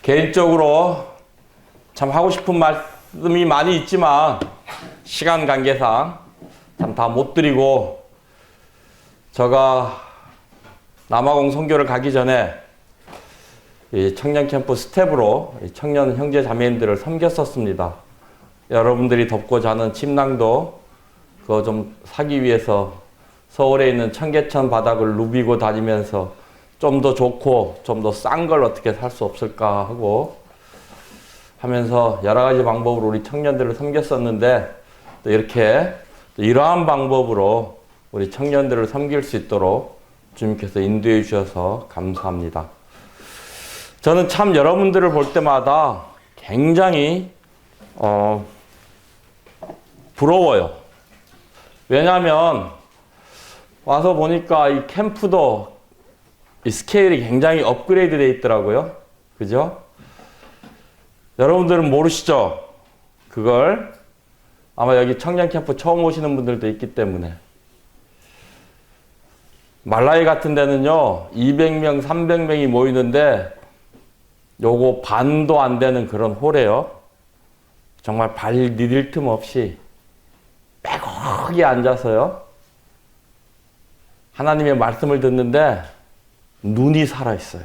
개인적으로 참 하고 싶은 말씀이 많이 있지만 시간 관계상 참 다 못 드리고, 제가 남아공 선교를 가기 전에 이 청년 캠프 스텝으로 청년 형제 자매님들을 섬겼었습니다. 여러분들이 덮고 자는 침낭도 그거 좀 사기 위해서 서울에 있는 청계천 바닥을 누비고 다니면서 좀 더 좋고 좀 더 싼 걸 어떻게 살 수 없을까 하고 하면서 여러 가지 방법으로 우리 청년들을 섬겼었는데, 또 이렇게 또 이러한 방법으로 우리 청년들을 섬길 수 있도록 주님께서 인도해 주셔서 감사합니다. 저는 참 여러분들을 볼 때마다 굉장히 부러워요. 왜냐하면 와서 보니까 이 캠프도 이 스케일이 굉장히 업그레이드 되어 있더라고요. 그죠? 여러분들은 모르시죠? 그걸 아마 여기 청년 캠프 처음 오시는 분들도 있기 때문에. 말라이 같은 데는요 200명, 300명이 모이는데 요거 반도 안 되는 그런 홀이에요. 정말 발 디딜 틈 없이 빼곡히 앉아서요 하나님의 말씀을 듣는데 눈이 살아있어요.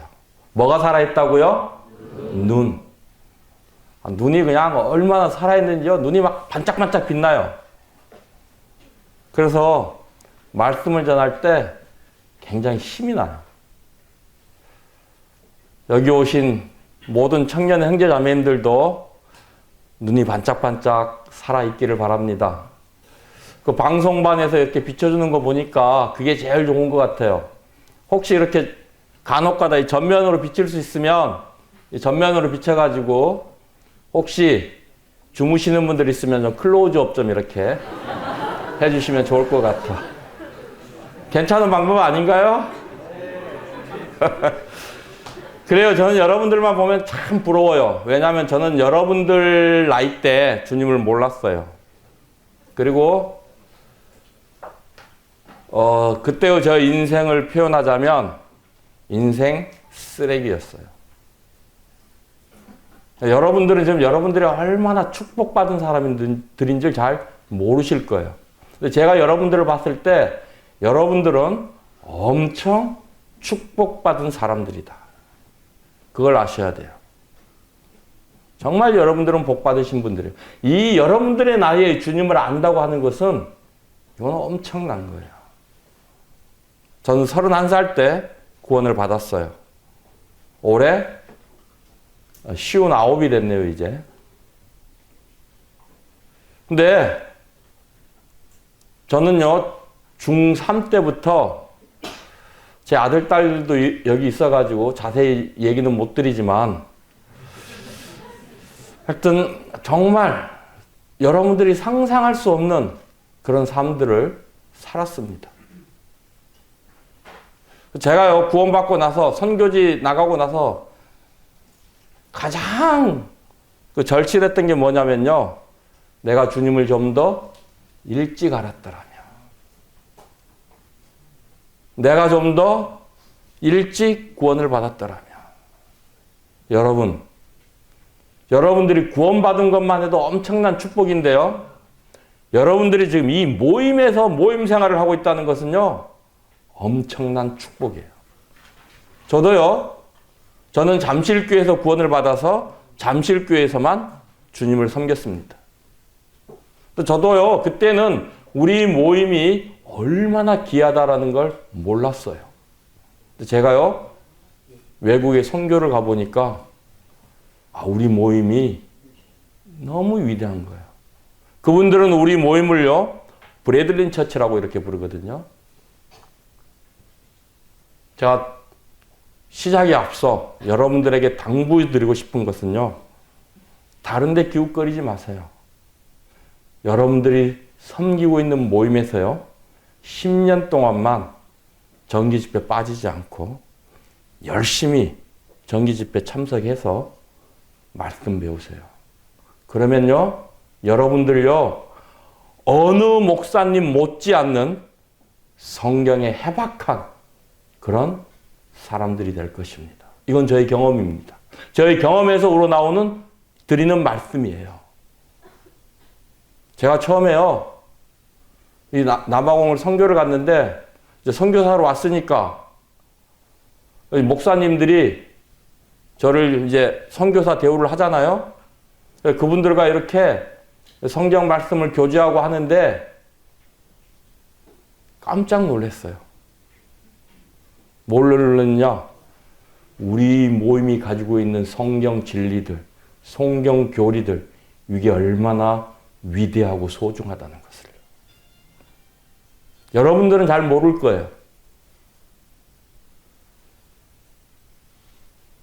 뭐가 살아있다고요? 눈. 눈이 그냥 얼마나 살아있는지요. 눈이 막 반짝반짝 빛나요. 그래서 말씀을 전할 때 굉장히 힘이 나요. 여기 오신 모든 청년 형제 자매님들도 눈이 반짝반짝 살아있기를 바랍니다. 그 방송반에서 이렇게 비춰주는 거 보니까 그게 제일 좋은 것 같아요. 혹시 이렇게 간혹가다 이 전면으로 비칠 수 있으면 이 전면으로 비춰가지고 혹시 주무시는 분들 있으면 좀 클로즈업 좀 이렇게 해주시면 좋을 것 같아. 괜찮은 방법 아닌가요? 그래요. 저는 여러분들만 보면 참 부러워요. 왜냐하면 저는 여러분들 나이 때 주님을 몰랐어요. 그리고 그때의 저 인생을 표현하자면 인생 쓰레기였어요. 여러분들은 지금 여러분들이 얼마나 축복받은 사람들인 줄 잘 모르실 거예요. 근데 제가 여러분들을 봤을 때 여러분들은 엄청 축복받은 사람들이다. 그걸 아셔야 돼요. 정말 여러분들은 복받으신 분들이에요. 이 여러분들의 나이에 주님을 안다고 하는 것은 이건 엄청난 거예요. 저는 31살 때 구원을 받았어요. 올해 59이 됐네요, 이제. 근데 저는요, 중3 때부터 제 아들, 딸들도 여기 있어가지고 자세히 얘기는 못 드리지만 하여튼 정말 여러분들이 상상할 수 없는 그런 삶들을 살았습니다. 제가요, 구원받고 나서 선교지 나가고 나서 가장 절실했던 게 뭐냐면요, 내가 주님을 좀 더 일찍 알았더라면, 내가 좀 더 일찍 구원을 받았더라면. 여러분들이 구원받은 것만 해도 엄청난 축복인데요, 여러분들이 지금 이 모임에서 모임 생활을 하고 있다는 것은요 엄청난 축복이에요. 저는 잠실교회에서 구원을 받아서 잠실교회에서만 주님을 섬겼습니다. 저도요, 그때는 우리 모임이 얼마나 귀하다라는 걸 몰랐어요. 제가요, 외국에 선교를 가보니까 우리 모임이 너무 위대한 거예요. 그분들은 우리 모임을요, 브래들린 처치라고 이렇게 부르거든요. 제가 시작에 앞서 여러분들에게 당부드리고 싶은 것은요, 다른 데 기웃거리지 마세요. 여러분들이 섬기고 있는 모임에서요, 10년 동안만 정기 집회 빠지지 않고 열심히 정기 집회 참석해서 말씀 배우세요. 그러면요, 여러분들요, 어느 목사님 못지않는 성경에 해박한 그런 사람들이 될 것입니다. 이건 저의 경험입니다. 저희 경험에서 우러나오는 드리는 말씀이에요. 제가 처음에요, 이 남아공을 선교를 갔는데, 이제 선교사로 왔으니까, 목사님들이 저를 이제 선교사 대우를 하잖아요. 그분들과 이렇게 성경 말씀을 교제하고 하는데, 깜짝 놀랐어요. 뭘 놀랐냐? 우리 모임이 가지고 있는 성경 진리들, 성경 교리들, 이게 얼마나 위대하고 소중하다는 것을. 여러분들은 잘 모를 거예요.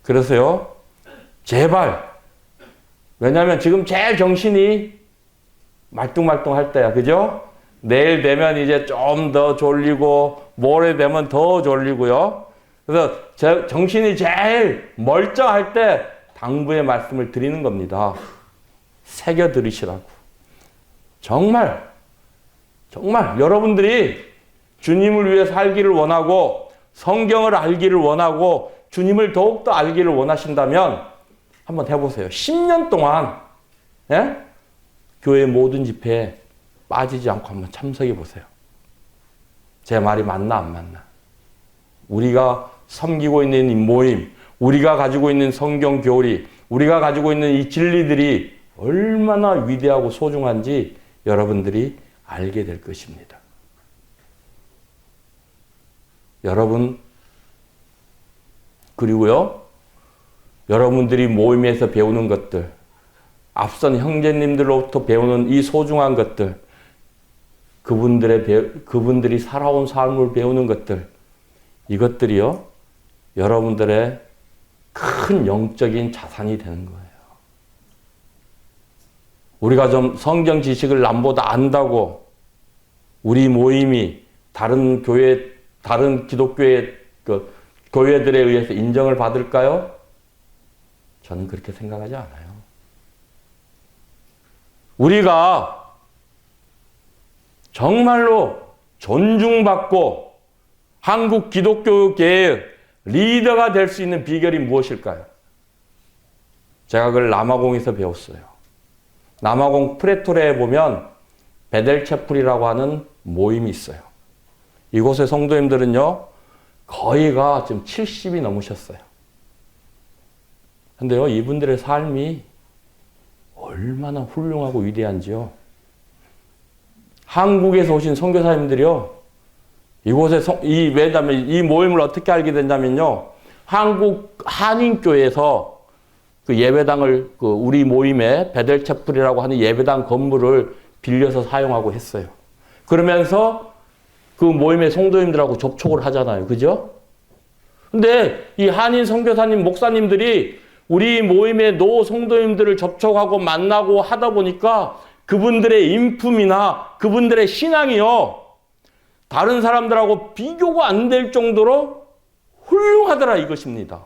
그래서요, 제발, 왜냐하면 지금 제일 정신이 말똥말똥할 때야, 그죠? 내일 되면 이제 좀 더 졸리고, 모레 되면 더 졸리고요. 그래서 정신이 제일 멀쩡할 때 당부의 말씀을 드리는 겁니다. 새겨 들으시라고. 정말 여러분들이 주님을 위해 살기를 원하고 성경을 알기를 원하고 주님을 더욱더 알기를 원하신다면 한번 해보세요. 10년 동안 교회 모든 집회에 빠지지 않고 한번 참석해 보세요. 제 말이 맞나 안 맞나? 우리가 섬기고 있는 이 모임, 우리가 가지고 있는 성경 교리, 우리가 가지고 있는 이 진리들이 얼마나 위대하고 소중한지 여러분들이 알게 될 것입니다. 여러분, 그리고요, 여러분들이 모임에서 배우는 것들, 앞선 형제님들로부터 배우는 이 소중한 것들, 그분들이 살아온 삶을 배우는 것들, 이것들이요, 여러분들의 큰 영적인 자산이 되는 거예요. 우리가 좀 성경 지식을 남보다 안다고 우리 모임이 다른 기독교의 교회들에 의해서 인정을 받을까요? 저는 그렇게 생각하지 않아요. 우리가 정말로 존중받고 한국 기독교계의 리더가 될 수 있는 비결이 무엇일까요? 제가 그걸 남아공에서 배웠어요. 남아공 프레토레에 보면 베델체플이라고 하는 모임이 있어요. 이곳의 성도님들은요, 거의가 지금 70이 넘으셨어요. 근데요, 이분들의 삶이 얼마나 훌륭하고 위대한지요. 한국에서 오신 선교사님들이요, 왜냐면 이 모임을 어떻게 알게 됐냐면요, 한국 한인교회에서 그 예배당을, 우리 모임에 베델체플이라고 하는 예배당 건물을 빌려서 사용하고 했어요. 그러면서 그 모임의 성도님들하고 접촉을 하잖아요. 그죠? 근데 이 한인 선교사님, 목사님들이 우리 모임의 노 성도님들을 접촉하고 만나고 하다 보니까 그분들의 인품이나 그분들의 신앙이요, 다른 사람들하고 비교가 안 될 정도로 훌륭하더라 이것입니다.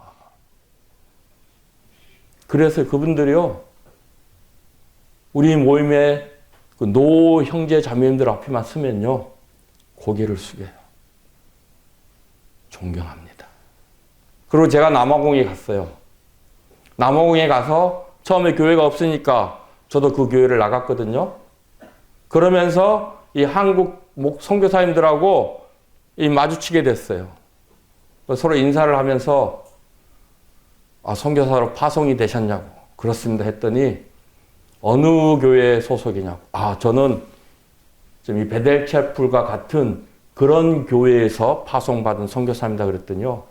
그래서 그분들이요, 우리 모임의 그 노 형제 자매님들 앞에만 서면요, 고개를 숙여요. 존경합니다. 그리고 제가 남아공에 갔어요. 남아공에 가서 처음에 교회가 없으니까 저도 그 교회를 나갔거든요. 그러면서 이 한국 선교사님들하고 마주치게 됐어요. 서로 인사를 하면서 선교사로 파송이 되셨냐고. 그렇습니다 했더니 어느 교회 소속이냐고. 저는 지금 이 베델체플과 같은 그런 교회에서 파송받은 선교사입니다 그랬더니요,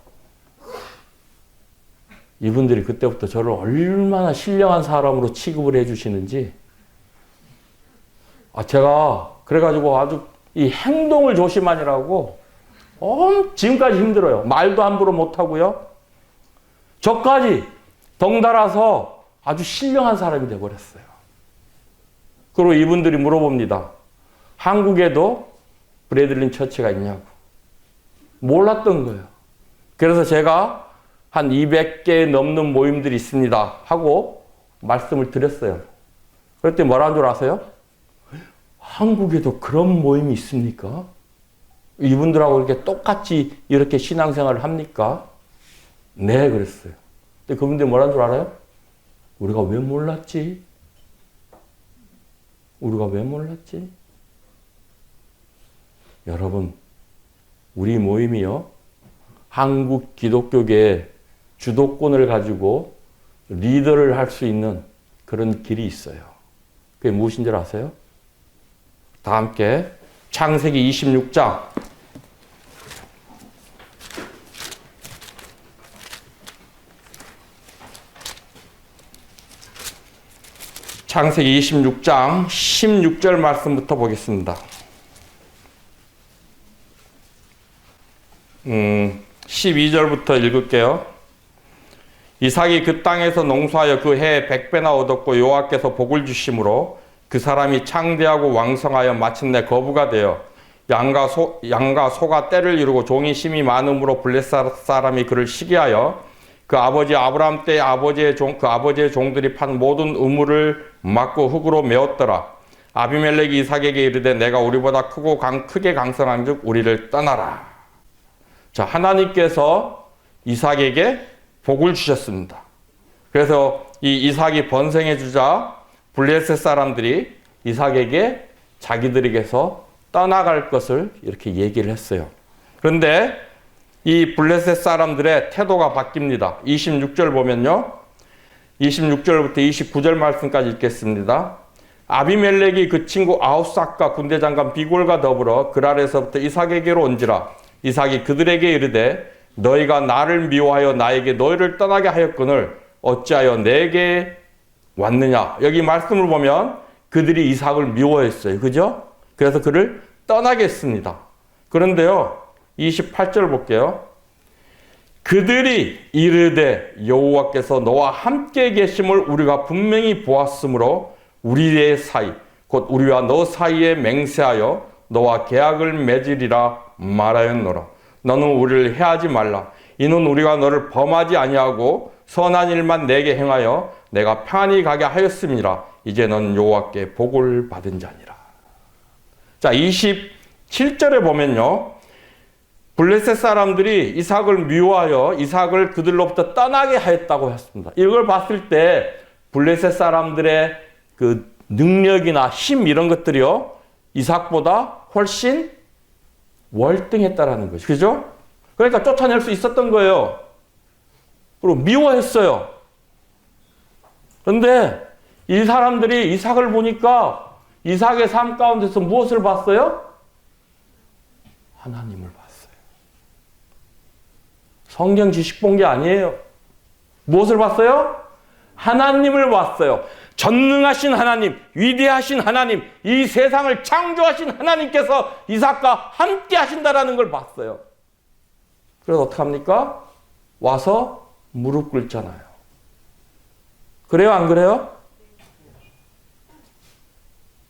이분들이 그때부터 저를 얼마나 신령한 사람으로 취급을 해주시는지, 제가 그래가지고 아주 이 행동을 조심하느라고 지금까지 힘들어요. 말도 함부로 못하고요. 저까지 덩달아서 아주 신령한 사람이 되어버렸어요. 그리고 이분들이 물어봅니다. 한국에도 브래들린 처치가 있냐고. 몰랐던 거예요. 그래서 제가 한 200개 넘는 모임들이 있습니다 하고 말씀을 드렸어요. 그랬더니 뭐라는 줄 아세요? 한국에도 그런 모임이 있습니까? 이분들하고 이렇게 똑같이 이렇게 신앙생활을 합니까? 네, 그랬어요. 근데 그분들이 뭐라는 줄 알아요? 우리가 왜 몰랐지? 우리가 왜 몰랐지? 여러분, 우리 모임이요, 한국 기독교계의 주도권을 가지고 리더를 할 수 있는 그런 길이 있어요. 그게 무엇인 줄 아세요? 다 함께 창세기 26장 창세기 26장 16절 말씀부터 보겠습니다. 12절부터 읽을게요. 이삭이 그 땅에서 농사하여 그 해에 100배나 얻었고 여호와께서 복을 주심으로 그 사람이 창대하고 왕성하여 마침내 거부가 되어 양과 소가 떼를 이루고 종이 심이 많음으로 블레셋 사람이 그를 시기하여 그 아버지 아브라함 때 그 아버지의 종들이 판 모든 우물을 막고 흙으로 메웠더라. 아비멜렉이 이삭에게 이르되 내가 우리보다 크게 강성한즉 우리를 떠나라. 자, 하나님께서 이삭에게 복을 주셨습니다. 그래서 이 이삭이 번성해 주자 블레셋 사람들이 이삭에게 자기들에게서 떠나갈 것을 이렇게 얘기를 했어요. 그런데 이 블레셋 사람들의 태도가 바뀝니다. 26절 보면요, 26절부터 29절 말씀까지 읽겠습니다. 아비멜렉이 그 친구 아웃삭과 군대장관 비골과 더불어 그랄에서부터 이삭에게로 온지라. 이삭이 그들에게 이르되 너희가 나를 미워하여 나에게 너희를 떠나게 하였거늘 어찌하여 내게 왔느냐. 여기 말씀을 보면 그들이 이삭을 미워했어요. 그죠? 그래서 그를 떠나게 했습니다. 그런데요, 28절 볼게요. 그들이 이르되 여호와께서 너와 함께 계심을 우리가 분명히 보았으므로 우리의 사이 곧 우리와 너 사이에 맹세하여 너와 계약을 맺으리라 말하였노라. 너는 우리를 해하지 말라. 이는 우리가 너를 범하지 아니하고 선한 일만 내게 행하여 내가 편히 가게 하였음이라. 이제 넌 여호와께 복을 받은 자니라. 자, 27절에 보면요, 블레셋 사람들이 이삭을 미워하여 이삭을 그들로부터 떠나게 하였다고 했습니다. 이걸 봤을 때 블레셋 사람들의 그 능력이나 힘 이런 것들이요, 이삭보다 훨씬 월등했다라는 거죠. 그죠? 그러니까 쫓아낼 수 있었던 거예요. 그리고 미워했어요. 그런데 이 사람들이 이삭을 보니까 이삭의 삶 가운데서 무엇을 봤어요? 하나님을 봤어요. 성경 지식 본 게 아니에요. 무엇을 봤어요? 하나님을 봤어요. 전능하신 하나님, 위대하신 하나님, 이 세상을 창조하신 하나님께서 이삭과 함께 하신다라는 걸 봤어요. 그래서 어떡합니까? 와서 무릎 꿇잖아요. 그래요, 안 그래요?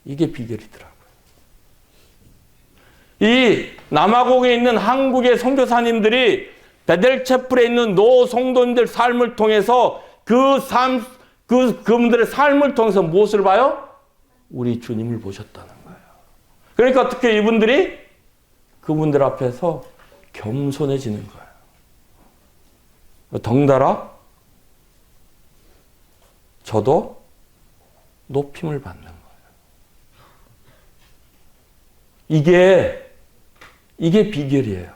이게 비결이더라고요. 이 남아공에 있는 한국의 선교사님들이 베델체플에 있는 노 성도님들 삶을 통해서 그분들의 삶을 통해서 무엇을 봐요? 우리 주님을 보셨다는 거예요. 그러니까 어떻게 이분들이 그분들 앞에서 겸손해지는 거예요. 덩달아 저도 높임을 받는 거예요. 이게 비결이에요.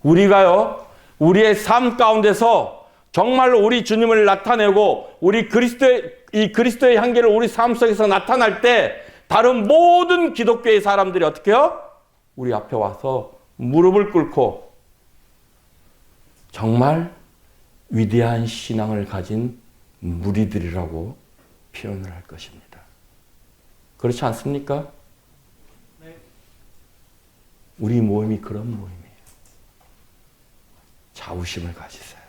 우리가요, 우리의 삶 가운데서 정말로 우리 주님을 나타내고 이 그리스도의 향기를 우리 삶 속에서 나타날 때 다른 모든 기독교의 사람들이 어떻게 해요? 우리 앞에 와서 무릎을 꿇고 정말 위대한 신앙을 가진 무리들이라고 표현을 할 것입니다. 그렇지 않습니까? 네. 우리 모임이 그런 모임이에요. 자부심을 가지세요.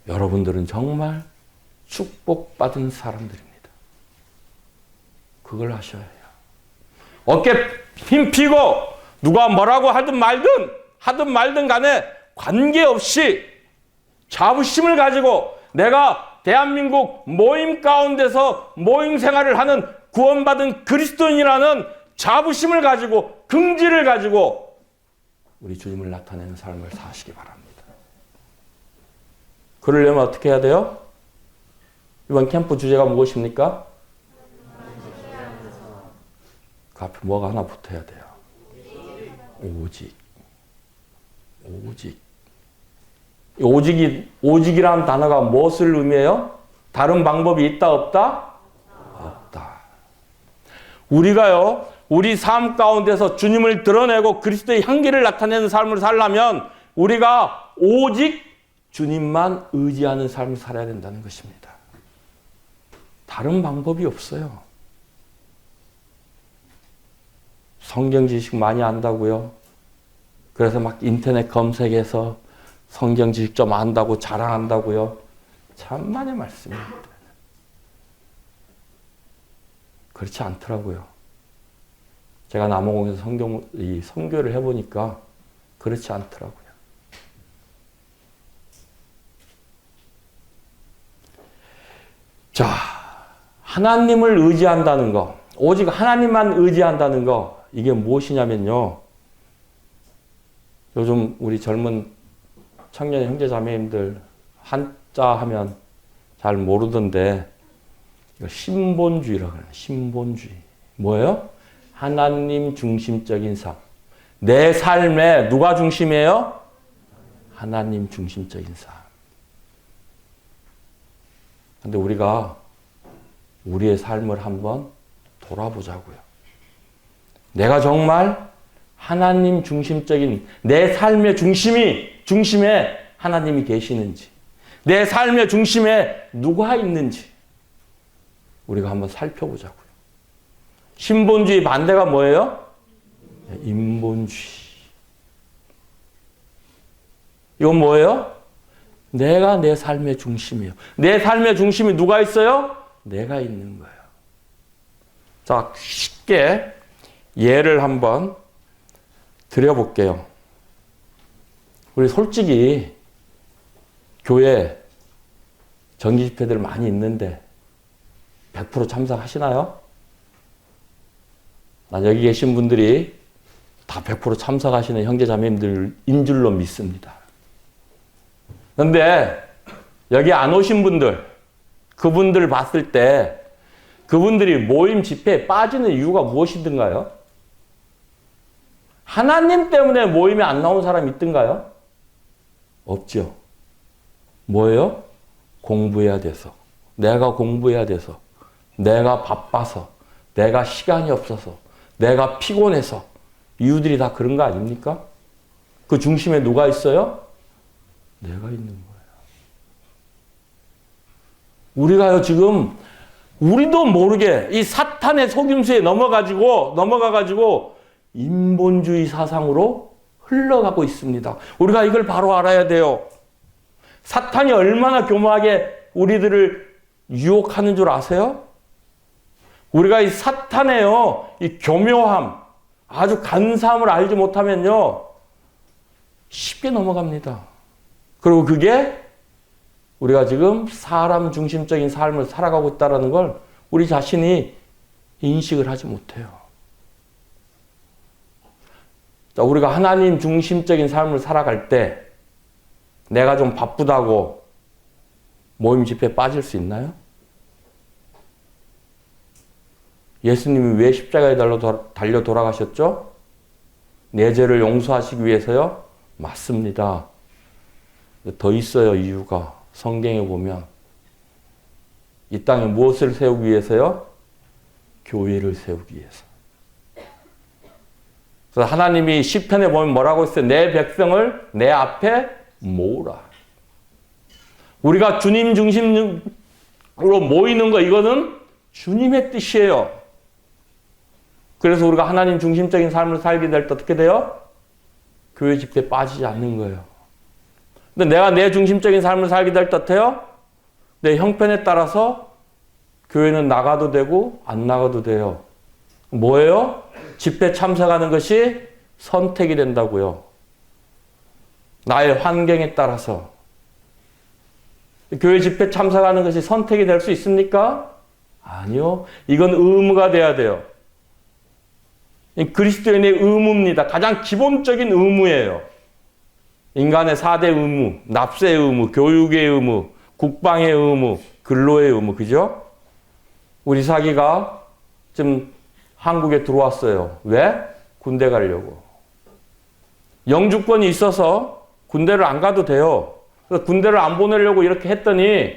여러분들은 정말 축복받은 사람들입니다. 그걸 하셔야 해요. 어깨 힘 피고 누가 뭐라고 하든 말든 간에 관계없이 자부심을 가지고 내가 대한민국 모임 가운데서 모임 생활을 하는 구원받은 그리스도인이라는 자부심을 가지고 긍지를 가지고 우리 주님을 나타내는 삶을 사시기 바랍니다. 그러려면 어떻게 해야 돼요? 이번 캠프 주제가 무엇입니까? 그 앞에 뭐가 하나 붙어야 돼요. 오직. 오직. 오직이라는 단어가 무엇을 의미해요? 다른 방법이 있다, 없다? 없다. 우리가요, 우리 삶 가운데서 주님을 드러내고 그리스도의 향기를 나타내는 삶을 살려면 우리가 오직 주님만 의지하는 삶을 살아야 된다는 것입니다. 다른 방법이 없어요. 성경 지식 많이 안다고요? 그래서 막 인터넷 검색해서 성경 지식 좀 안다고 자랑한다고요? 참만의 말씀입니다. 그렇지 않더라고요. 제가 남원공에서 선교를 해보니까 그렇지 않더라고요. 자, 하나님을 의지한다는 거, 오직 하나님만 의지한다는 거, 이게 무엇이냐면요. 요즘 우리 젊은 청년 형제 자매님들 한자 하면 잘 모르던데 이거 신본주의라고 해요. 신본주의. 뭐예요? 하나님 중심적인 삶. 내 삶에 누가 중심이에요? 하나님 중심적인 삶. 근데 우리가 우리의 삶을 한번 돌아보자고요. 내가 정말 하나님 중심적인 내 삶의 중심에 하나님이 계시는지, 내 삶의 중심에 누가 있는지 우리가 한번 살펴보자고요. 신본주의 반대가 뭐예요? 인본주의. 이건 뭐예요? 내가 내 삶의 중심이에요. 내 삶의 중심이 누가 있어요? 내가 있는 거예요. 자, 쉽게 예를 한번 드려볼게요. 우리 솔직히 교회 정기 집회들 많이 있는데 100% 참석하시나요? 난 여기 계신 분들이 다 100% 참석하시는 형제자매님들인 줄로 믿습니다. 그런데 여기 안 오신 분들, 그분들 봤을 때 그분들이 모임 집회에 빠지는 이유가 무엇이든가요? 하나님 때문에 모임에 안 나온 사람이 있던가요? 없죠. 뭐예요? 공부해야 돼서. 내가 공부해야 돼서. 내가 바빠서. 내가 시간이 없어서. 내가 피곤해서. 이유들이 다 그런 거 아닙니까? 그 중심에 누가 있어요? 내가 있는 거예요. 우리가요, 지금, 우리도 모르게 이 사탄의 속임수에 넘어가가지고 인본주의 사상으로 흘러가고 있습니다. 우리가 이걸 바로 알아야 돼요. 사탄이 얼마나 교묘하게 우리들을 유혹하는 줄 아세요? 우리가 이 사탄의요, 이 교묘함, 아주 간사함을 알지 못하면요, 쉽게 넘어갑니다. 그리고 그게 우리가 지금 사람 중심적인 삶을 살아가고 있다는 걸 우리 자신이 인식을 하지 못해요. 자, 우리가 하나님 중심적인 삶을 살아갈 때 내가 좀 바쁘다고 모임 집회에 빠질 수 있나요? 예수님이 왜 십자가에 달려 돌아가셨죠? 내 죄를 용서하시기 위해서요? 맞습니다. 더 있어요, 이유가. 성경에 보면 이 땅에 무엇을 세우기 위해서요? 교회를 세우기 위해서. 그래서 하나님이 시편에 보면 뭐라고 했어요? 내 백성을 내 앞에 모으라. 우리가 주님 중심으로 모이는 거, 이거는 주님의 뜻이에요. 그래서 우리가 하나님 중심적인 삶을 살게 될 때 어떻게 돼요? 교회 집회에 빠지지 않는 거예요. 근데 내가 내 중심적인 삶을 살게 될 때 어때요? 내 형편에 따라서 교회는 나가도 되고 안 나가도 돼요. 뭐예요? 집회 참석하는 것이 선택이 된다고요. 나의 환경에 따라서. 교회 집회 참석하는 것이 선택이 될 수 있습니까? 아니요. 이건 의무가 돼야 돼요. 그리스도인의 의무입니다. 가장 기본적인 의무예요. 인간의 4대 의무, 납세의 의무, 교육의 의무, 국방의 의무, 근로의 의무, 그죠? 우리 사기가 지금 한국에 들어왔어요. 왜? 군대 가려고. 영주권이 있어서 군대를 안 가도 돼요. 그래서 군대를 안 보내려고 이렇게 했더니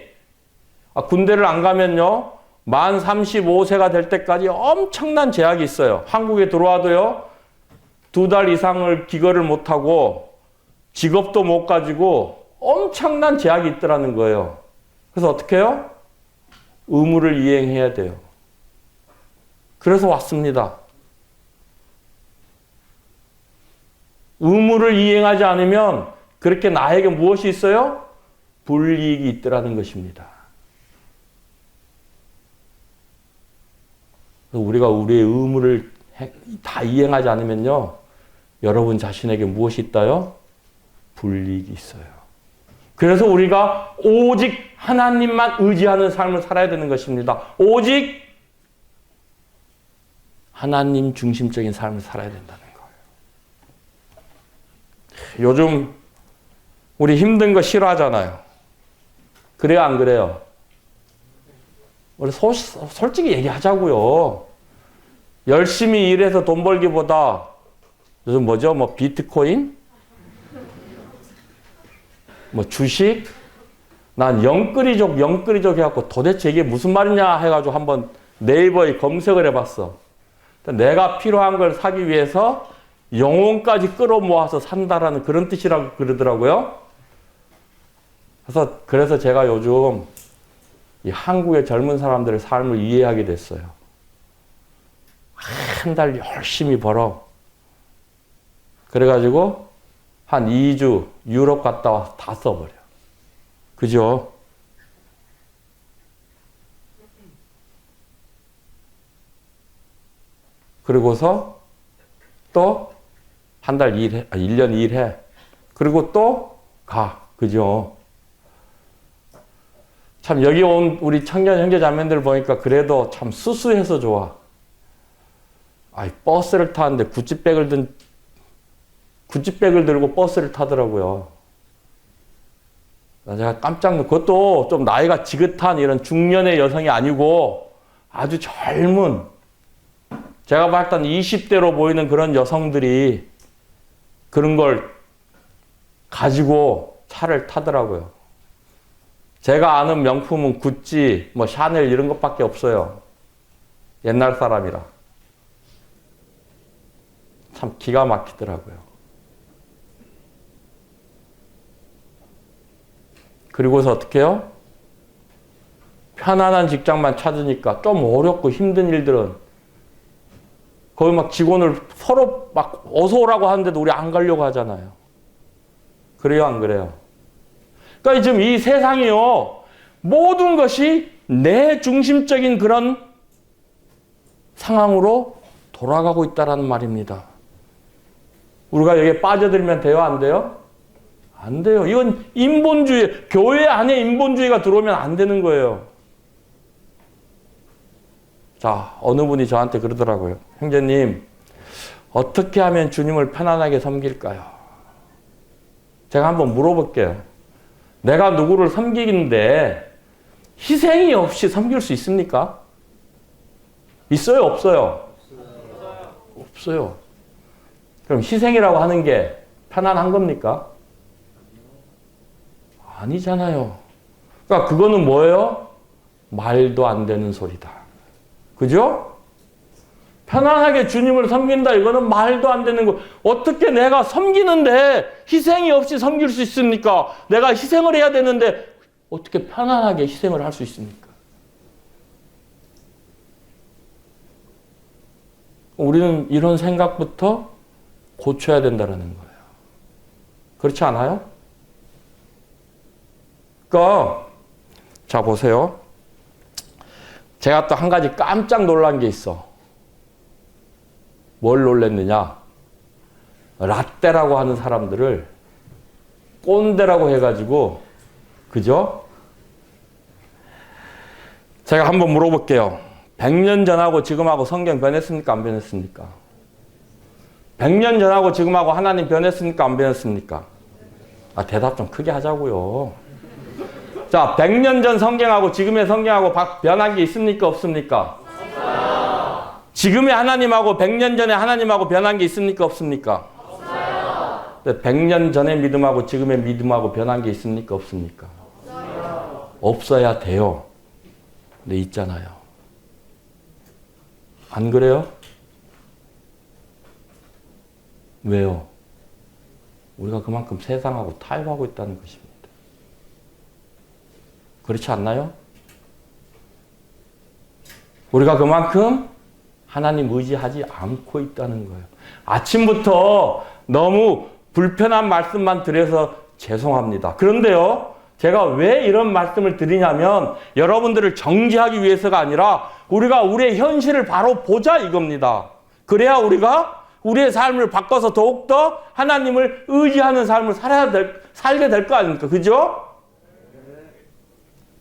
군대를 안 가면요. 만 35세가 될 때까지 엄청난 제약이 있어요. 한국에 들어와도요. 2달 이상을 기거를 못하고 직업도 못 가지고 엄청난 제약이 있더라는 거예요. 그래서 어떻게 해요? 의무를 이행해야 돼요. 그래서 왔습니다. 의무를 이행하지 않으면 그렇게 나에게 무엇이 있어요? 불이익이 있더라는 것입니다. 우리가 우리의 의무를 다 이행하지 않으면요. 여러분 자신에게 무엇이 있다요? 불이익이 있어요. 그래서 우리가 오직 하나님만 의지하는 삶을 살아야 되는 것입니다. 오직 하나님 중심적인 삶을 살아야 된다는 거예요. 요즘 우리 힘든 거 싫어하잖아요. 그래요, 안 그래요? 우리 솔직히 얘기하자고요. 열심히 일해서 돈 벌기보다 요즘 뭐죠? 뭐 비트코인? 뭐 주식? 난 영끌이족 해갖고 도대체 이게 무슨 말이냐 해가지고 한번 네이버에 검색을 해봤어. 내가 필요한 걸 사기 위해서 영혼까지 끌어모아서 산다라는 그런 뜻이라고 그러더라고요. 그래서 제가 요즘 이 한국의 젊은 사람들의 삶을 이해하게 됐어요. 한 달 열심히 벌어. 그래가지고 한 2주 유럽 갔다 와서 다 써버려. 그죠? 그리고서 또 한 달 일해, 1년 일해. 그리고 또 가. 그죠? 참 여기 온 우리 청년 형제 자매들 보니까 그래도 참 수수해서 좋아. 버스를 타는데 구찌백을 들고 버스를 타더라고요. 제가 깜짝 놀랐고, 그것도 좀 나이가 지긋한 이런 중년의 여성이 아니고 아주 젊은, 제가 봤던 20대로 보이는 그런 여성들이 그런 걸 가지고 차를 타더라고요. 제가 아는 명품은 구찌, 뭐 샤넬 이런 것밖에 없어요. 옛날 사람이라. 참 기가 막히더라고요. 그리고서 어떻게 해요? 편안한 직장만 찾으니까 좀 어렵고 힘든 일들은 거기 막 직원을 서로 막 어서 오라고 하는데도 우리 안 가려고 하잖아요. 그래요, 안 그래요? 그러니까 지금 이 세상이요. 모든 것이 내 중심적인 그런 상황으로 돌아가고 있다는 말입니다. 우리가 여기에 빠져들면 돼요, 안 돼요? 안 돼요. 이건 인본주의, 교회 안에 인본주의가 들어오면 안 되는 거예요. 자, 어느 분이 저한테 그러더라고요. 형제님, 어떻게 하면 주님을 편안하게 섬길까요? 제가 한번 물어볼게요. 내가 누구를 섬기는데 희생이 없이 섬길 수 있습니까? 있어요, 없어요? 없어요. 그럼 희생이라고 하는 게 편안한 겁니까? 아니잖아요. 그러니까 그거는 뭐예요? 말도 안 되는 소리다. 그죠? 편안하게 주님을 섬긴다. 이거는 말도 안 되는 거. 어떻게 내가 섬기는데 희생이 없이 섬길 수 있습니까? 내가 희생을 해야 되는데 어떻게 편안하게 희생을 할 수 있습니까? 우리는 이런 생각부터 고쳐야 된다는 거예요. 그렇지 않아요? 그러니까 자 보세요. 제가 또 한 가지 깜짝 놀란 게 있어. 뭘 놀랐느냐? 라떼라고 하는 사람들을 꼰대라고 해가지고, 그죠? 제가 한번 물어볼게요. 100년 전하고 지금하고 성경 변했습니까? 안 변했습니까? 100년 전하고 지금하고 하나님 변했습니까? 안 변했습니까? 아, 대답 좀 크게 하자고요. 자, 100년 전 성경하고 지금의 성경하고 변한 게 있습니까? 없습니까? 없어요. 지금의 하나님하고 100년 전의 하나님하고 변한 게 있습니까? 없습니까? 없어요. 100년 전의 믿음하고 지금의 믿음하고 변한 게 있습니까? 없습니까? 없어요. 없어야 돼요. 근데 있잖아요. 안 그래요? 왜요? 우리가 그만큼 세상하고 타협하고 있다는 것입니다. 그렇지 않나요? 우리가 그만큼 하나님 의지하지 않고 있다는 거예요. 아침부터 너무 불편한 말씀만 드려서 죄송합니다. 그런데요, 제가 왜 이런 말씀을 드리냐면 여러분들을 정죄하기 위해서가 아니라 우리가 우리의 현실을 바로 보자 이겁니다. 그래야 우리가 우리의 삶을 바꿔서 더욱더 하나님을 의지하는 삶을 살게 될 거 아닙니까? 그죠?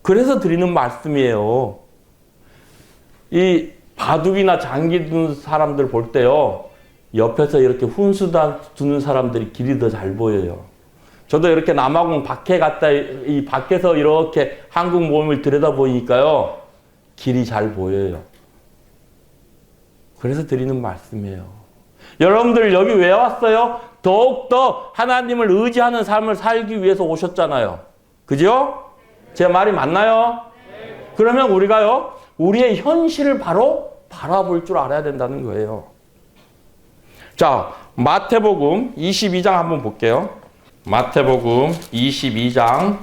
그래서 드리는 말씀이에요. 이 바둑이나 장기 두는 사람들 볼 때요, 옆에서 이렇게 훈수다 두는 사람들이 길이 더 잘 보여요. 저도 이렇게 남아공 밖에 갔다 이 밖에서 이렇게 한국 모험을 들여다보니까요, 길이 잘 보여요. 그래서 드리는 말씀이에요. 여러분들 여기 왜 왔어요? 더욱더 하나님을 의지하는 삶을 살기 위해서 오셨잖아요. 그죠? 제 말이 맞나요? 네. 그러면 우리가요, 우리의 현실을 바로 바라볼 줄 알아야 된다는 거예요. 자, 마태복음 22장 한번 볼게요. 마태복음 22장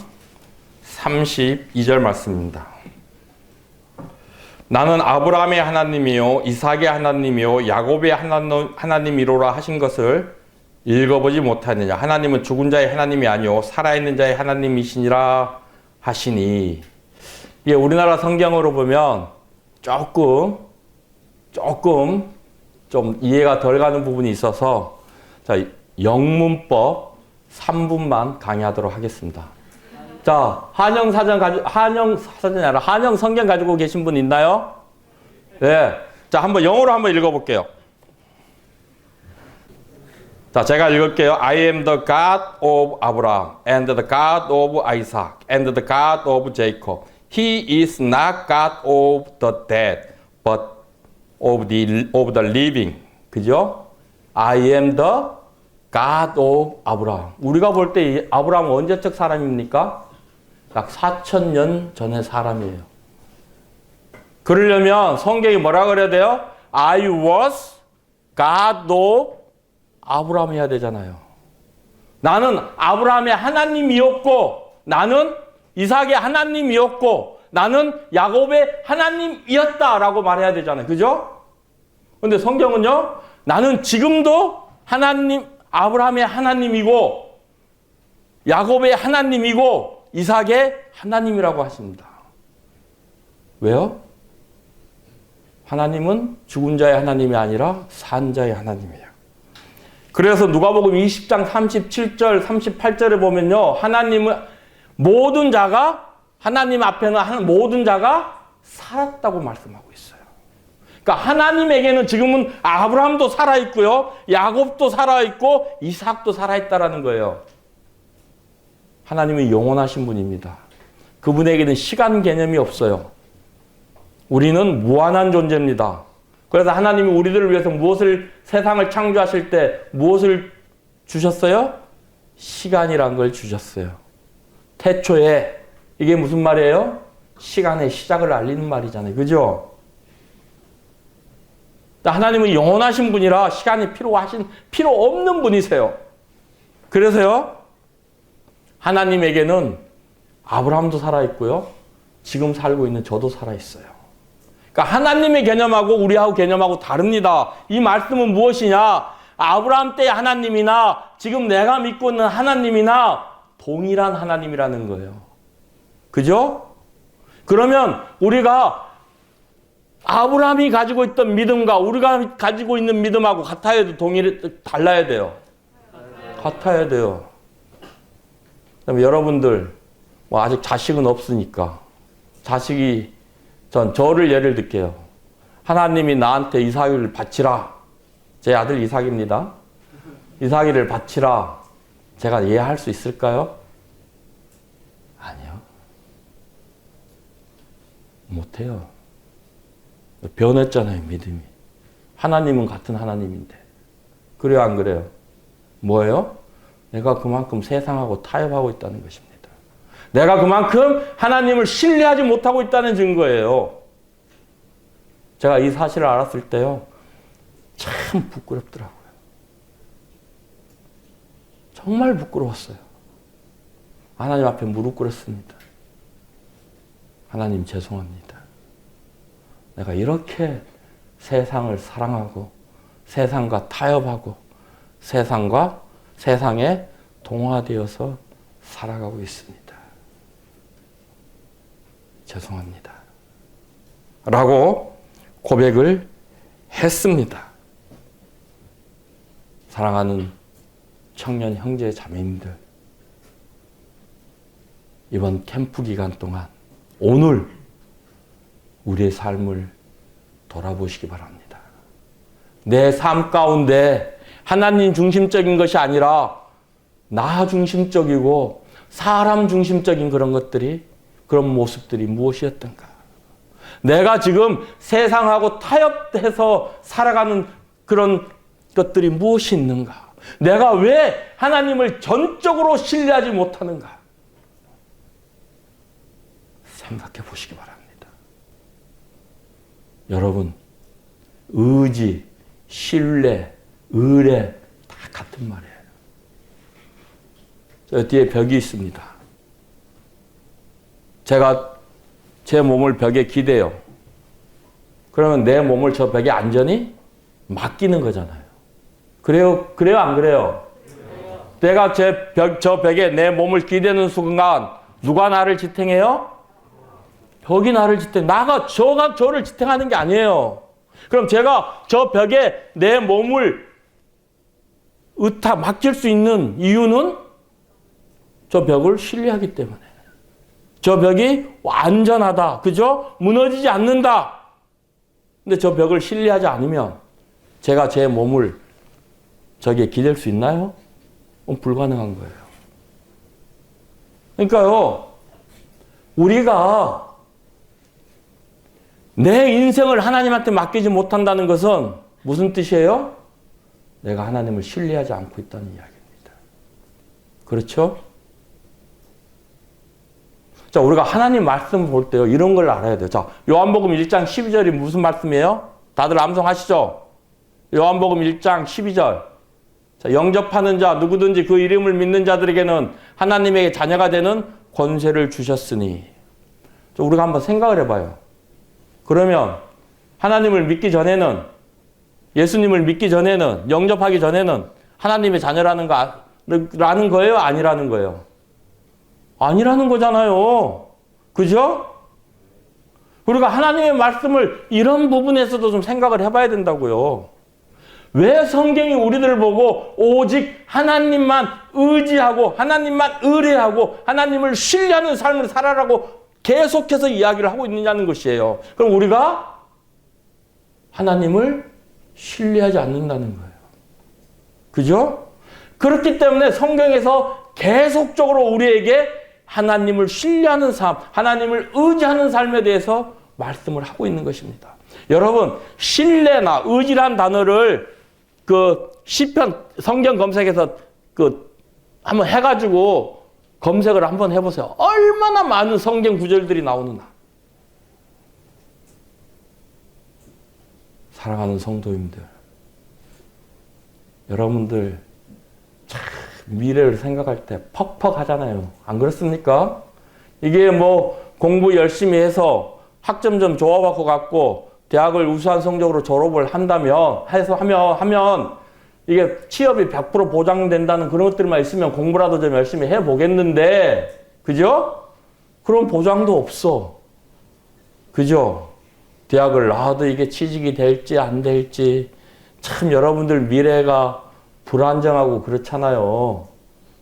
32절 말씀입니다. 나는 아브라함의 하나님이요 이삭의 하나님이요 야곱의 하나님이로라 하신 것을 읽어보지 못하느냐. 하나님은 죽은 자의 하나님이 아니요 살아있는 자의 하나님이시니라 하시니. 이게 우리나라 성경으로 보면 조금 좀 이해가 덜 가는 부분이 있어서 자, 영문법 3분만 강의하도록 하겠습니다. 자, 한영 성경 가지고 계신 분 있나요? 네. 자, 한번 영어로 한번 읽어볼게요. 자, 제가 읽을게요. I am the God of Abraham, and the God of Isaac, and the God of Jacob. He is not God of the dead, but of the living. 그죠? I am the God of Abraham. 우리가 볼 때 아브라함은 언제적 사람입니까? 약 4,000년 전의 사람이에요. 그러려면 성경이 뭐라 그래야 돼요? I was God of 아브라함 해야 되잖아요. 나는 아브라함의 하나님이었고, 나는 이삭의 하나님이었고, 나는 야곱의 하나님이었다라고 말해야 되잖아요. 그죠? 근데 성경은요, 나는 지금도 아브라함의 하나님이고, 야곱의 하나님이고, 이삭의 하나님이라고 하십니다. 왜요? 하나님은 죽은 자의 하나님이 아니라 산 자의 하나님이에요. 그래서 누가복음 20장 37절, 38절에 보면요, 하나님은 모든 자가 하나님 앞에는 모든 자가 살았다고 말씀하고 있어요. 그러니까 하나님에게는 지금은 아브라함도 살아있고요, 야곱도 살아있고, 이삭도 살아있다라는 거예요. 하나님은 영원하신 분입니다. 그분에게는 시간 개념이 없어요. 우리는 무한한 존재입니다. 그래서 하나님이 우리들을 위해서 세상을 창조하실 때 무엇을 주셨어요? 시간이란 걸 주셨어요. 태초에, 이게 무슨 말이에요? 시간의 시작을 알리는 말이잖아요. 그죠? 하나님은 영원하신 분이라 시간이 필요 없는 분이세요. 그래서요, 하나님에게는 아브라함도 살아있고요, 지금 살고 있는 저도 살아있어요. 그러니까 하나님의 개념하고 우리하고 개념하고 다릅니다. 이 말씀은 무엇이냐? 아브라함 때의 하나님이나 지금 내가 믿고 있는 하나님이나 동일한 하나님이라는 거예요. 그죠? 그러면 우리가 아브라함이 가지고 있던 믿음과 우리가 가지고 있는 믿음하고 달라야 돼요. 같아야 돼요. 그다음에 여러분들 아직 자식은 없으니까 저를 예를 들게요. 하나님이 나한테 이삭을 바치라. 제 아들 이삭입니다. 이삭이를 바치라. 제가 이해할 수 있을까요? 아니요. 못해요. 변했잖아요, 믿음이. 하나님은 같은 하나님인데. 그래요, 안 그래요? 뭐예요? 내가 그만큼 세상하고 타협하고 있다는 것입니다. 내가 그만큼 하나님을 신뢰하지 못하고 있다는 증거예요. 제가 이 사실을 알았을 때요, 참 부끄럽더라고요. 정말 부끄러웠어요. 하나님 앞에 무릎 꿇었습니다. 하나님 죄송합니다. 내가 이렇게 세상을 사랑하고 세상과 타협하고 세상에 동화되어서 살아가고 있습니다. 죄송합니다. 라고 고백을 했습니다. 사랑하는 청년 형제 자매님들, 이번 캠프 기간 동안 오늘 우리의 삶을 돌아보시기 바랍니다. 내 삶 가운데 하나님 중심적인 것이 아니라 나 중심적이고 사람 중심적인 그런 모습들이 무엇이었던가? 내가 지금 세상하고 타협해서 살아가는 그런 것들이 무엇이 있는가? 내가 왜 하나님을 전적으로 신뢰하지 못하는가? 생각해 보시기 바랍니다. 여러분, 의지, 신뢰, 의뢰 다 같은 말이에요. 저 뒤에 벽이 있습니다. 제가 제 몸을 벽에 기대요. 그러면 내 몸을 저 벽에 안전히 맡기는 거잖아요. 그래요? 안 그래요? 내가 저 벽에 내 몸을 기대는 순간 누가 나를 지탱해요? 벽이 나를 저가 저를 지탱하는 게 아니에요. 그럼 제가 저 벽에 내 몸을 맡길 수 있는 이유는 저 벽을 신뢰하기 때문에. 저 벽이 안전하다. 그죠? 무너지지 않는다. 근데 저 벽을 신뢰하지 않으면 제가 제 몸을 저기에 기댈 수 있나요? 불가능한 거예요. 그러니까요, 우리가 내 인생을 하나님한테 맡기지 못한다는 것은 무슨 뜻이에요? 내가 하나님을 신뢰하지 않고 있다는 이야기입니다. 그렇죠? 자, 우리가 하나님 말씀 볼 때요, 이런 걸 알아야 돼요. 자, 요한복음 1장 12절이 무슨 말씀이에요? 다들 암송하시죠? 요한복음 1장 12절. 자, 영접하는 자, 누구든지 그 이름을 믿는 자들에게는 하나님의 자녀가 되는 권세를 주셨으니. 자, 우리가 한번 생각을 해봐요. 그러면 하나님을 믿기 전에는, 예수님을 믿기 전에는, 영접하기 전에는 하나님의 자녀라는 거예요? 아니라는 거예요? 아니라는 거잖아요. 그죠? 우리가 하나님의 말씀을 이런 부분에서도 좀 생각을 해봐야 된다고요. 왜 성경이 우리들을 보고 오직 하나님만 의지하고 하나님만 의뢰하고 하나님을 신뢰하는 삶을 살아라고 계속해서 이야기를 하고 있느냐는 것이에요. 그럼 우리가 하나님을 신뢰하지 않는다는 거예요. 그죠? 그렇기 때문에 성경에서 계속적으로 우리에게 하나님을 신뢰하는 삶, 하나님을 의지하는 삶에 대해서 말씀을 하고 있는 것입니다. 여러분, 신뢰나 의지란 단어를 시편 성경 검색에서 한번 해가지고 검색을 한번 해보세요. 얼마나 많은 성경 구절들이 나오느냐. 사랑하는 성도님들, 여러분들 참 미래를 생각할 때 퍽퍽하잖아요. 안 그렇습니까? 이게 뭐 공부 열심히 해서 학점 좀 좋아갖고 갖고 대학을 우수한 성적으로 졸업을 하면 이게 취업이 100% 보장된다는 그런 것들만 있으면 공부라도 좀 열심히 해보겠는데, 그죠? 그런 보장도 없어. 그죠? 대학을 나와도 이게 취직이 될지 안 될지 참 여러분들 미래가 불안정하고 그렇잖아요.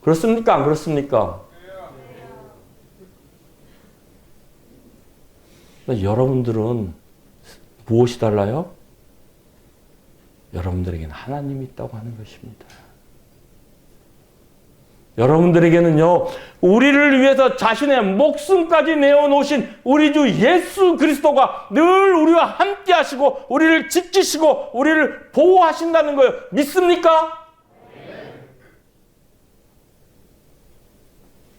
그렇습니까? 안 그렇습니까? 여러분들은 무엇이 달라요? 여러분들에게는 하나님이 있다고 하는 것입니다. 여러분들에게는요, 우리를 위해서 자신의 목숨까지 내어놓으신 우리 주 예수 그리스도가 늘 우리와 함께 하시고 우리를 지키시고 우리를 보호하신다는 거예요. 믿습니까?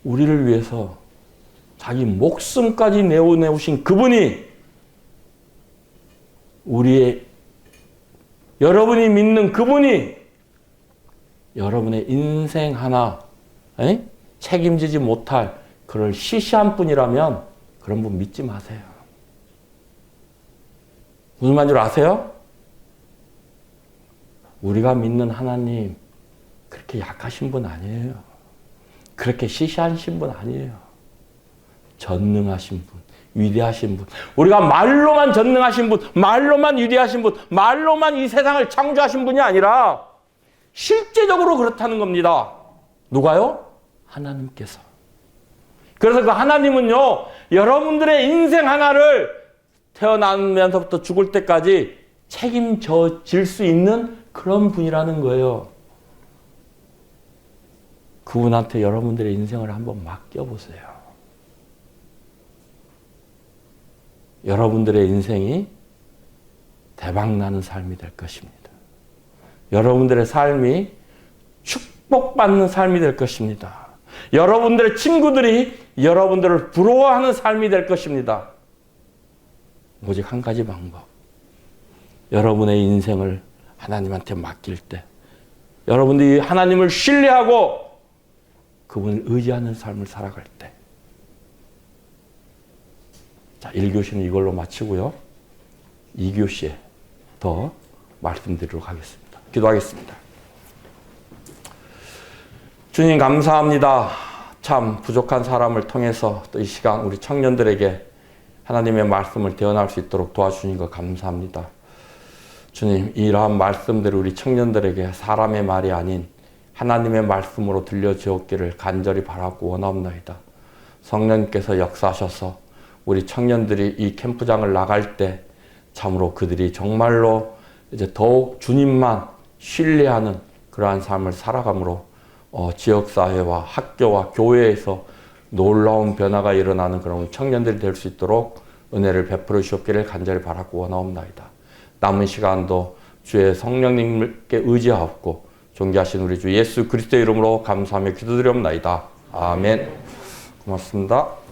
우리를 위해서 자기 목숨까지 내어놓으신 그분이 여러분이 믿는 그분이 여러분의 인생 하나 책임지지 못할 그런 시시한 분이라면 그런 분 믿지 마세요. 무슨 말인 줄 아세요? 우리가 믿는 하나님 그렇게 약하신 분 아니에요. 그렇게 시시하신 분 아니에요. 전능하신 분, 위대하신 분. 우리가 말로만 전능하신 분, 말로만 위대하신 분, 말로만 이 세상을 창조하신 분이 아니라 실제적으로 그렇다는 겁니다. 누가요? 하나님께서. 그래서 그 하나님은요, 여러분들의 인생 하나를 태어나면서부터 죽을 때까지 책임져 질 수 있는 그런 분이라는 거예요. 그분한테 여러분들의 인생을 한번 맡겨보세요. 여러분들의 인생이 대박나는 삶이 될 것입니다. 여러분들의 삶이 축복받는 삶이 될 것입니다. 여러분들의 친구들이 여러분들을 부러워하는 삶이 될 것입니다. 오직 한 가지 방법. 여러분의 인생을 하나님한테 맡길 때, 여러분들이 하나님을 신뢰하고 그분을 의지하는 삶을 살아갈 때. 자, 1교시는 이걸로 마치고요. 2교시에 더 말씀드리도록 하겠습니다. 기도하겠습니다. 주님 감사합니다. 참 부족한 사람을 통해서 또 이 시간 우리 청년들에게 하나님의 말씀을 대언할 수 있도록 도와주신 것 감사합니다. 주님, 이러한 말씀들을 우리 청년들에게 사람의 말이 아닌 하나님의 말씀으로 들려주었기를 간절히 바라고 원하옵나이다. 성령님께서 역사하셔서 우리 청년들이 이 캠프장을 나갈 때 참으로 그들이 정말로 이제 더욱 주님만 신뢰하는 그러한 삶을 살아감으로 지역사회와 학교와 교회에서 놀라운 변화가 일어나는 그런 청년들이 될 수 있도록 은혜를 베풀어 주셨기를 간절히 바라고 원하옵나이다. 남은 시간도 주의 성령님께 의지하옵고 존귀하신 우리 주 예수 그리스도의 이름으로 감사하며 기도드리옵나이다. 아멘. 고맙습니다.